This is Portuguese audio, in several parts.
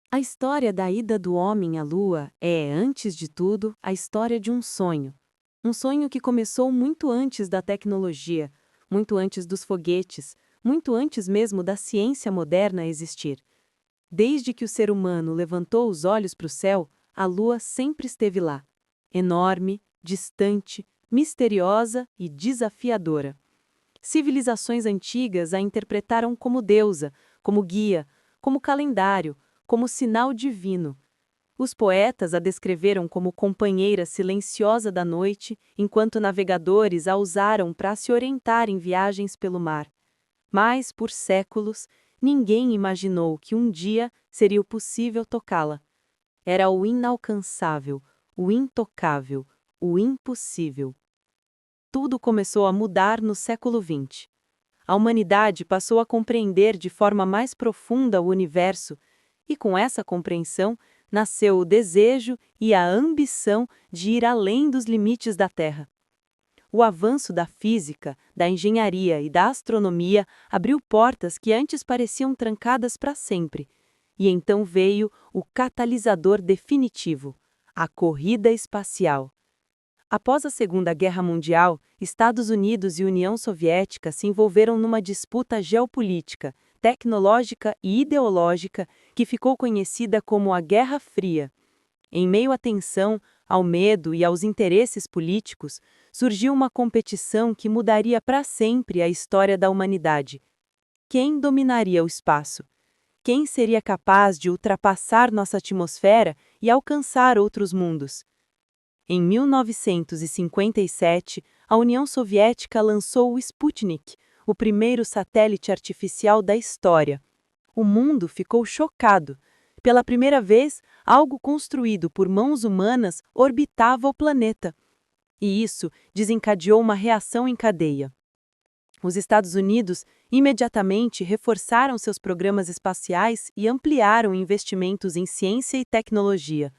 A história da ida do homem à Lua é, antes de tudo, a história de um sonho. Um sonho que começou muito antes da tecnologia, muito antes dos foguetes, muito antes mesmo da ciência moderna existir. Desde que o ser humano levantou os olhos para o céu, a Lua sempre esteve lá. Enorme, distante, misteriosa e desafiadora. Civilizações antigas a interpretaram como deusa, como guia, como calendário, como sinal divino. Os poetas a descreveram como companheira silenciosa da noite, enquanto navegadores a usaram para se orientar em viagens pelo mar. Mas, por séculos, ninguém imaginou que um dia seria possível tocá-la. Era o inalcançável, o intocável, o impossível. Tudo começou a mudar no século XX. A humanidade passou a compreender de forma mais profunda o universo, e com essa compreensão nasceu o desejo e a ambição de ir além dos limites da Terra. O avanço da física, da engenharia e da astronomia abriu portas que antes pareciam trancadas para sempre. E então veio o catalisador definitivo, a corrida espacial. Após a Segunda Guerra Mundial, Estados Unidos e União Soviética se envolveram numa disputa geopolítica, tecnológica e ideológica que ficou conhecida como a Guerra Fria. Em meio à tensão, ao medo e aos interesses políticos, surgiu uma competição que mudaria para sempre a história da humanidade. Quem dominaria o espaço? Quem seria capaz de ultrapassar nossa atmosfera e alcançar outros mundos? Em 1957, a União Soviética lançou o Sputnik, o primeiro satélite artificial da história. O mundo ficou chocado. Pela primeira vez, algo construído por mãos humanas orbitava o planeta. E isso desencadeou uma reação em cadeia. Os Estados Unidos imediatamente reforçaram seus programas espaciais e ampliaram investimentos em ciência e tecnologia.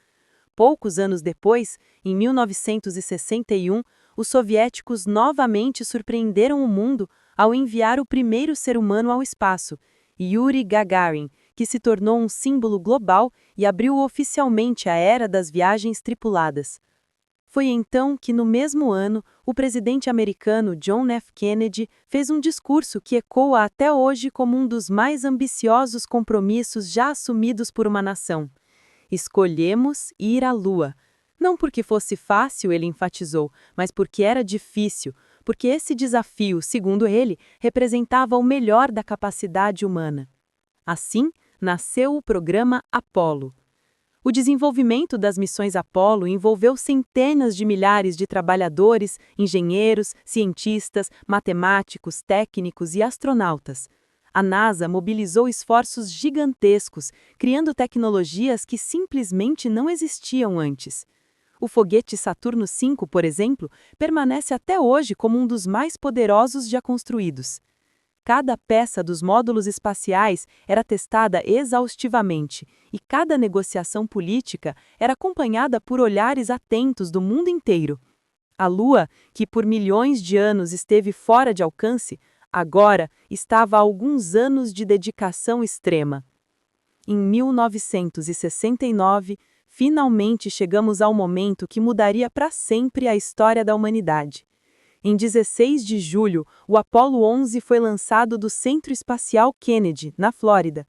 Poucos anos depois, em 1961, os soviéticos novamente surpreenderam o mundo ao enviar o primeiro ser humano ao espaço, Yuri Gagarin, que se tornou um símbolo global e abriu oficialmente a era das viagens tripuladas. Foi então que, no mesmo ano, o presidente americano John F. Kennedy fez um discurso que ecoa até hoje como um dos mais ambiciosos compromissos já assumidos por uma nação. Escolhemos ir à Lua. Não porque fosse fácil, ele enfatizou, mas porque era difícil, porque esse desafio, segundo ele, representava o melhor da capacidade humana. Assim, nasceu o programa Apollo. O desenvolvimento das missões Apollo envolveu centenas de milhares de trabalhadores, engenheiros, cientistas, matemáticos, técnicos e astronautas. A NASA mobilizou esforços gigantescos, criando tecnologias que simplesmente não existiam antes. O foguete Saturno V, por exemplo, permanece até hoje como um dos mais poderosos já construídos. Cada peça dos módulos espaciais era testada exaustivamente, e cada negociação política era acompanhada por olhares atentos do mundo inteiro. A Lua, que por milhões de anos esteve fora de alcance, agora estava a alguns anos de dedicação extrema. Em 1969, finalmente chegamos ao momento que mudaria para sempre a história da humanidade. Em 16 de julho, o Apollo 11 foi lançado do Centro Espacial Kennedy, na Flórida.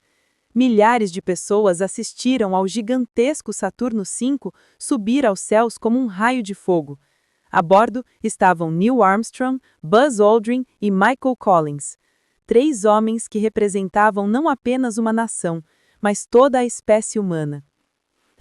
Milhares de pessoas assistiram ao gigantesco Saturno V subir aos céus como um raio de fogo. A bordo estavam Neil Armstrong, Buzz Aldrin e Michael Collins. 3 homens que representavam não apenas uma nação, mas toda a espécie humana.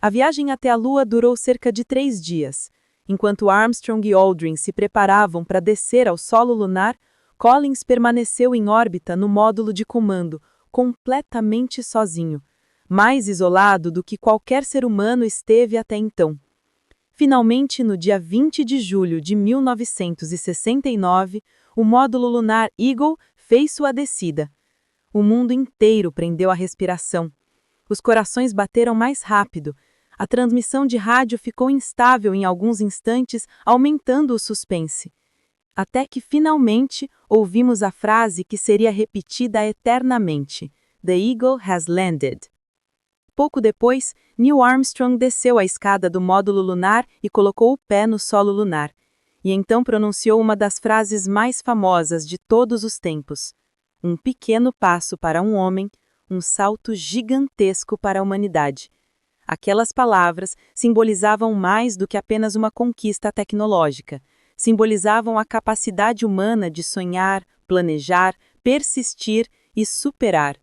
A viagem até a Lua durou cerca de 3 dias. Enquanto Armstrong e Aldrin se preparavam para descer ao solo lunar, Collins permaneceu em órbita no módulo de comando, completamente sozinho, mais isolado do que qualquer ser humano esteve até então. Finalmente, no dia 20 de julho de 1969, o módulo lunar Eagle fez sua descida. O mundo inteiro prendeu a respiração. Os corações bateram mais rápido. A transmissão de rádio ficou instável em alguns instantes, aumentando o suspense. Até que, finalmente, ouvimos a frase que seria repetida eternamente: "The Eagle has landed." Pouco depois, Neil Armstrong desceu a escada do módulo lunar e colocou o pé no solo lunar. E então pronunciou uma das frases mais famosas de todos os tempos: "Um pequeno passo para um homem, um salto gigantesco para a humanidade." Aquelas palavras simbolizavam mais do que apenas uma conquista tecnológica. Simbolizavam a capacidade humana de sonhar, planejar, persistir e superar.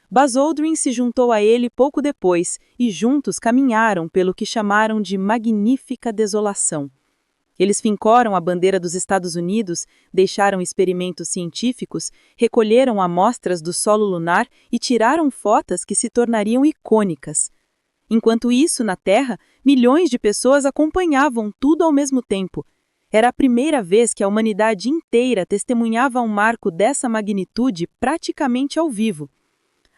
Buzz Aldrin se juntou a ele pouco depois e juntos caminharam pelo que chamaram de Magnífica Desolação. Eles fincaram a bandeira dos Estados Unidos, deixaram experimentos científicos, recolheram amostras do solo lunar e tiraram fotos que se tornariam icônicas. Enquanto isso, na Terra, milhões de pessoas acompanhavam tudo ao mesmo tempo. Era a primeira vez que a humanidade inteira testemunhava um marco dessa magnitude praticamente ao vivo.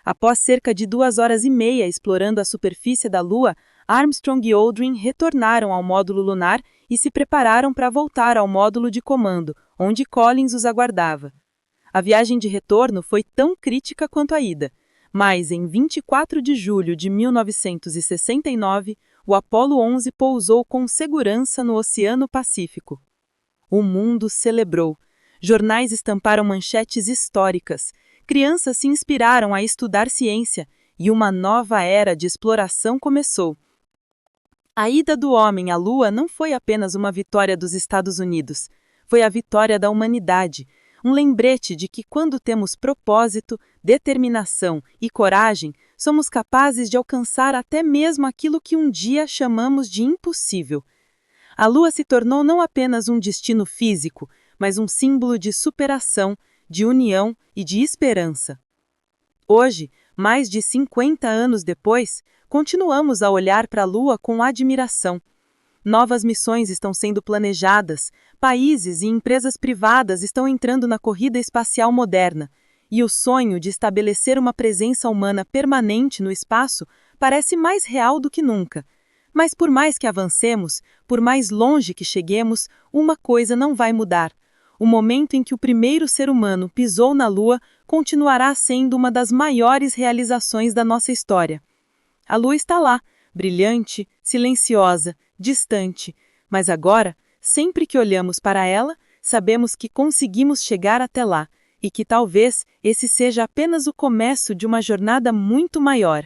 Após cerca de 2 horas e meia explorando a superfície da Lua, Armstrong e Aldrin retornaram ao módulo lunar e se prepararam para voltar ao módulo de comando, onde Collins os aguardava. A viagem de retorno foi tão crítica quanto a ida, mas em 24 de julho de 1969, o Apollo 11 pousou com segurança no Oceano Pacífico. O mundo celebrou. Jornais estamparam manchetes históricas. Crianças se inspiraram a estudar ciência e uma nova era de exploração começou. A ida do homem à Lua não foi apenas uma vitória dos Estados Unidos, foi a vitória da humanidade, um lembrete de que quando temos propósito, determinação e coragem, somos capazes de alcançar até mesmo aquilo que um dia chamamos de impossível. A Lua se tornou não apenas um destino físico, mas um símbolo de superação, de união e de esperança. Hoje, mais de 50 anos depois, continuamos a olhar para a Lua com admiração. Novas missões estão sendo planejadas, países e empresas privadas estão entrando na corrida espacial moderna, e o sonho de estabelecer uma presença humana permanente no espaço parece mais real do que nunca. Mas por mais que avancemos, por mais longe que cheguemos, uma coisa não vai mudar. O momento em que o primeiro ser humano pisou na Lua continuará sendo uma das maiores realizações da nossa história. A Lua está lá, brilhante, silenciosa, distante, mas agora, sempre que olhamos para ela, sabemos que conseguimos chegar até lá e que talvez esse seja apenas o começo de uma jornada muito maior.